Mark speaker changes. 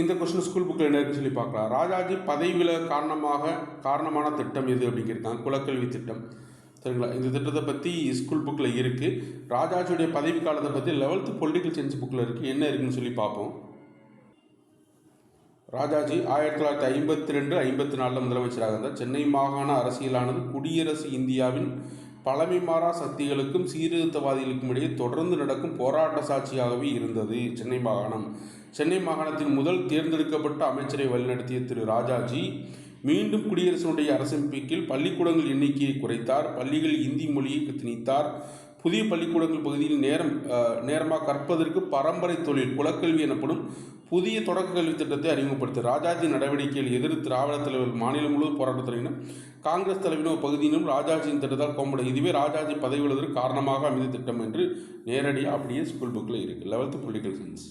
Speaker 1: இந்த question school புக்கில் என்ன இருக்குன்னு சொல்லி பார்க்கலாம். ராஜாஜி பதவி விலக காரணமான திட்டம் எது அப்படிங்கிறாங்க. குலக்கல்வி திட்டம். சரிங்களா? இந்த திட்டத்தை பற்றி ஸ்கூல் புக்கில் இருக்குது. ராஜாஜியுடைய பதவி காலத்தை பற்றி 11th பொலிட்டிக்கல் சயின்ஸ் புக்கில் இருக்குது. என்ன இருக்குன்னு சொல்லி பார்ப்போம். ராஜாஜி 1952-54 முதலமைச்சராக இருந்தார். சென்னை மாகாண அரசியலானது குடியரசு இந்தியாவின் பழமை மாறா சக்திகளுக்கும் சீர்திருத்தவாதிகளுக்கும் இடையே தொடர்ந்து நடக்கும் போராட்ட சாட்சியாகவே இருந்தது. சென்னை மாகாணத்தின் முதல் தேர்ந்தெடுக்கப்பட்ட அமைச்சரை வழிநடத்திய திரு ராஜாஜி மீண்டும் குடியரசினுடைய அரசமைப்பின் கீழ் பள்ளிக்கூடங்கள் எண்ணிக்கையை குறைத்தார். பள்ளிகள் இந்தி மொழியை திணித்தார். புதிய பள்ளிக்கூடங்கள் பகுதியில் நேரமாக கற்பதற்கு பரம்பரை தொழில் குலக்கல்வி எனப்படும் புதிய தொடக்க கல்வி திட்டத்தை அறிமுகப்படுத்த ராஜாஜி நடவடிக்கைகள் எதிர்த்து திராவிட தலைவர்கள் மாநிலம் முழுவதும் போராட்டத் தொடங்கினர். காங்கிரஸ் தலைவரின் பகுதியிலும் ராஜாஜியின் திட்டத்தால் கோம்படும். இதுவே ராஜாஜி பதவி விழுவதற்கு காரணமாக அமைந்த திட்டம் என்று நேரடியாக அப்படியே ஸ்கூல் புக்கில் இருக்குது. 11th political science.